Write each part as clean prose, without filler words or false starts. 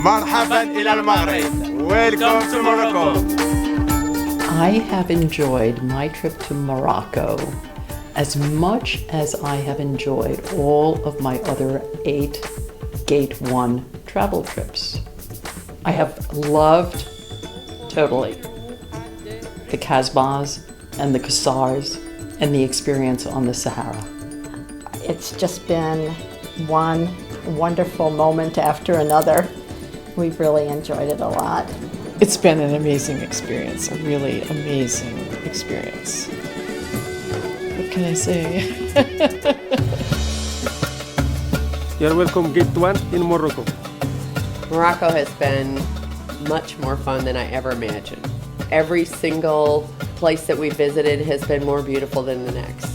مرحبا إلى المغرب. Welcome to Morocco. I have enjoyed my trip to Morocco as much as I have enjoyed all of my other 8 Gate 1 travel trips. I have loved totally the Casbahs and the Qusars and the experience on the Sahara. It's just been one wonderful moment after another. We've really enjoyed it a lot. It's been an amazing experience, a really amazing experience. What can I say? You're welcome, Gate 1 in Morocco. Morocco has been much more fun than I ever imagined. Every single place that we visited has been more beautiful than the next.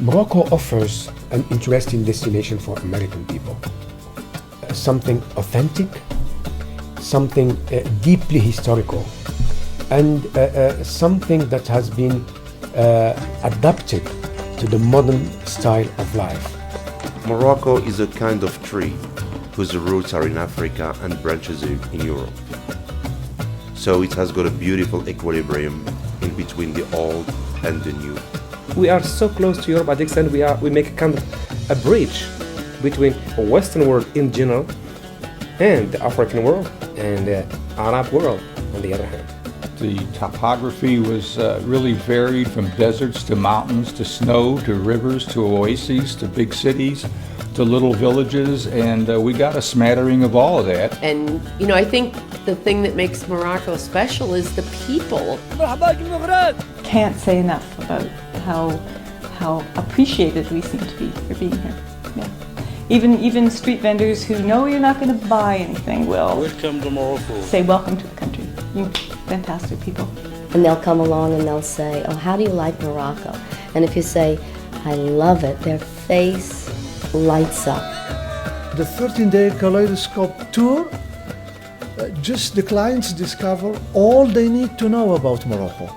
Morocco offers an interesting destination for American people. Something authentic, something deeply historical, and something that has been adapted to the modern style of life. Morocco is a kind of tree whose roots are in Africa and branches in Europe. So it has got a beautiful equilibrium in between the old and the new. We are so close to Europe, at the extent we make a kind of a bridge between the Western world in general and the African world and the Arab world on the other hand. The topography was really varied, from deserts to mountains to snow to rivers to oases to big cities to little villages, and we got a smattering of all of that. And, you know, I think the thing that makes Morocco special is the people. Can't say enough about how appreciated we seem to be for being here. Yeah. Even street vendors who know you're not going to buy anything will welcome to Morocco. Say welcome to the country. You fantastic people. And they'll come along and they'll say, oh, how do you like Morocco? And if you say, I love it, their face lights up. The 13-day kaleidoscope tour, just the clients discover all they need to know about Morocco.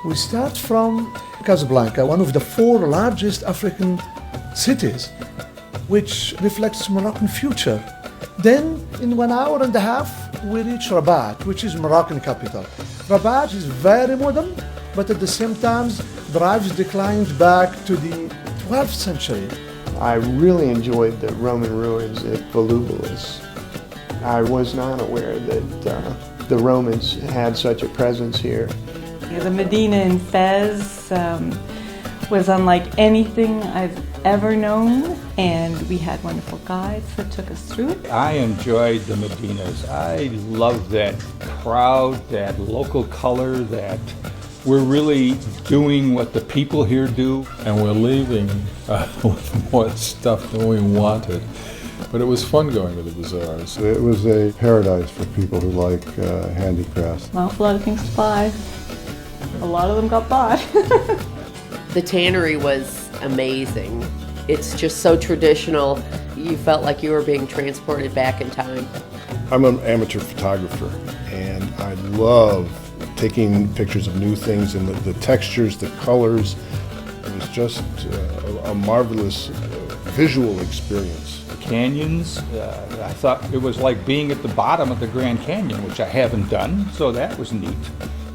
We start from Casablanca, one of the 4 largest African cities, which reflects Moroccan future. Then, in 1 hour and a half, we reach Rabat, which is Moroccan capital. Rabat is very modern, but at the same time drives the client back to the 12th century. I really enjoyed the Roman ruins at Volubilis. I was not aware that the Romans had such a presence here. The Medina in Fez was unlike anything I've ever known, and we had wonderful guides that took us through it. I enjoyed the Medinas. I love that crowd, that local color, that we're really doing what the people here do. And we're leaving with more stuff than we wanted. But it was fun going to the bazaars. It was a paradise for people who like handicrafts. Well, a lot of things to buy. A lot of them got bought. The tannery was amazing. It's just so traditional. You felt like you were being transported back in time. I'm an amateur photographer, and I love taking pictures of new things and the textures, the colors. It was just a marvelous visual experience. Canyons, I thought it was like being at the bottom of the Grand Canyon, which I haven't done, so that was neat.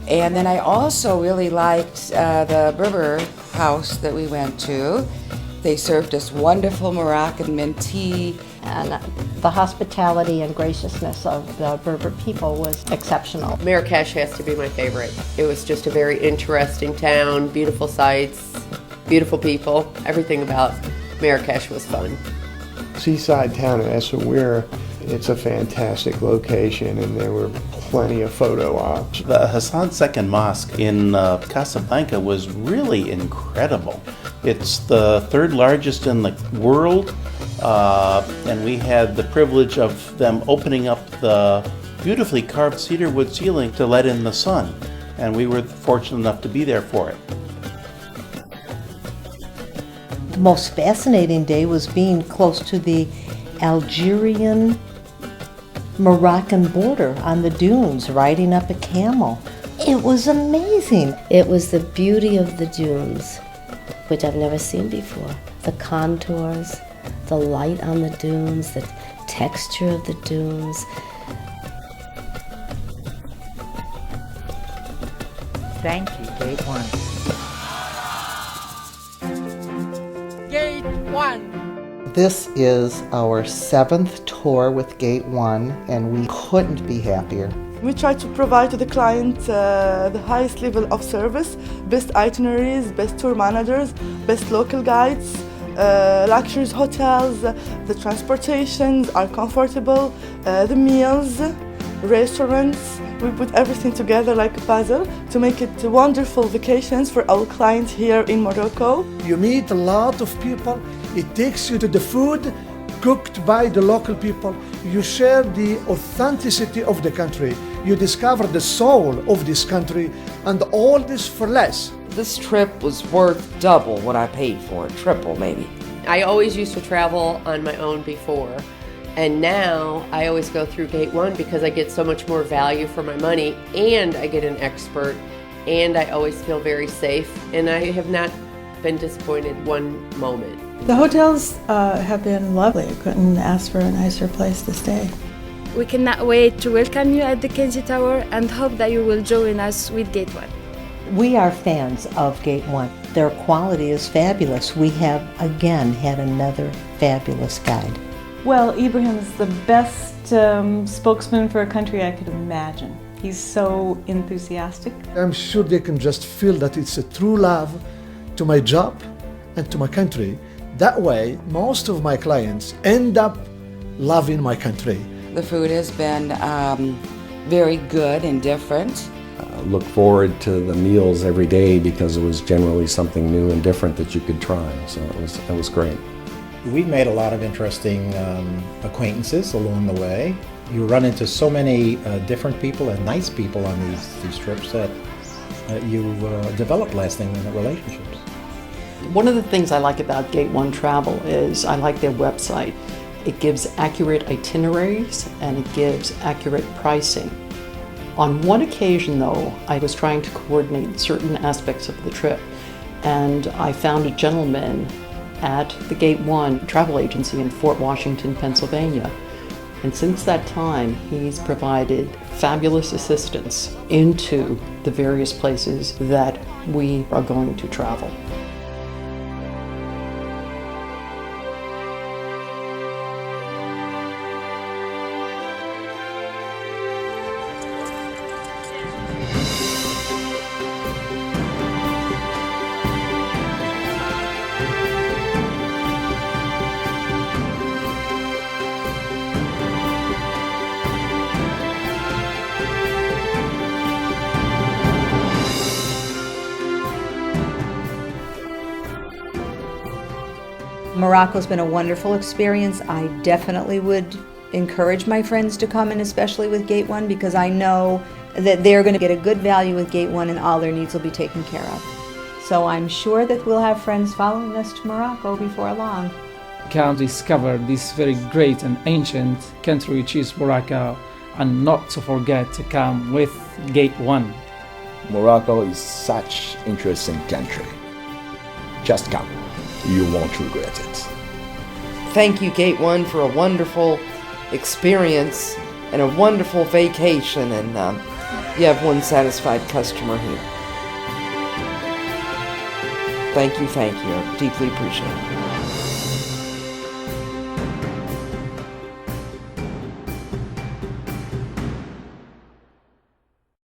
And then I also really liked the Berber house that we went to. They served us wonderful Moroccan mint tea. And the hospitality and graciousness of the Berber people was exceptional. Marrakesh has to be my favorite. It was just a very interesting town, beautiful sights, beautiful people. Everything about Marrakesh was fun. Seaside town of Essaouira, it's a fantastic location, and there were plenty of photo ops. The Hassan II Mosque in Casablanca was really incredible. It's the 3rd largest in the world, and we had the privilege of them opening up the beautifully carved cedar wood ceiling to let in the sun, and we were fortunate enough to be there for it. The most fascinating day was being close to the Algerian Moroccan border on the dunes, riding up a camel. It was amazing. It was the beauty of the dunes, which I've never seen before. The contours, the light on the dunes, the texture of the dunes. Thank you, Gate 1. Gate 1. This is our 7th tour with Gate 1, and we couldn't be happier. We try to provide to the client the highest level of service, best itineraries, best tour managers, best local guides, luxury hotels, the transportations are comfortable, the meals, restaurants. We put everything together like a puzzle to make it wonderful vacations for our clients here in Morocco. You meet a lot of people. It takes you to the food cooked by the local people. You share the authenticity of the country. You discover the soul of this country, and all this for less. This trip was worth double what I paid for it, triple maybe. I always used to travel on my own before, and now I always go through Gate 1 because I get so much more value for my money, and I get an expert, and I always feel very safe, and I have not been disappointed one moment. The hotels have been lovely. I couldn't ask for a nicer place to stay. We cannot wait to welcome you at the Kenzie Tower and hope that you will join us with Gate 1. We are fans of Gate 1. Their quality is fabulous. We have, again, had another fabulous guide. Well, Ibrahim is the best spokesman for a country I could imagine. He's so enthusiastic. I'm sure they can just feel that it's a true love to my job and to my country. That way, most of my clients end up loving my country. The food has been very good and different. Look forward to the meals every day because it was generally something new and different that you could try. So it was great. We've made a lot of interesting acquaintances along the way. You run into so many different people and nice people on these trips that you develop lasting relationships. One of the things I like about Gate 1 Travel is I like their website. It gives accurate itineraries and it gives accurate pricing. On one occasion though, I was trying to coordinate certain aspects of the trip, and I found a gentleman at the Gate 1 travel agency in Fort Washington, Pennsylvania. And since that time, he's provided fabulous assistance into the various places that we are going to travel. Morocco's been a wonderful experience. I definitely would encourage my friends to come, and especially with Gate 1, because I know that they're going to get a good value with Gate 1 and all their needs will be taken care of. So I'm sure that we'll have friends following us to Morocco before long. Can discover this very great and ancient country which is Morocco, and not to forget to come with Gate 1. Morocco is such an interesting country. Just come. You won't regret it. Thank you, Gate 1, for a wonderful experience and a wonderful vacation, and you have one satisfied customer here. Thank you, I deeply appreciate it.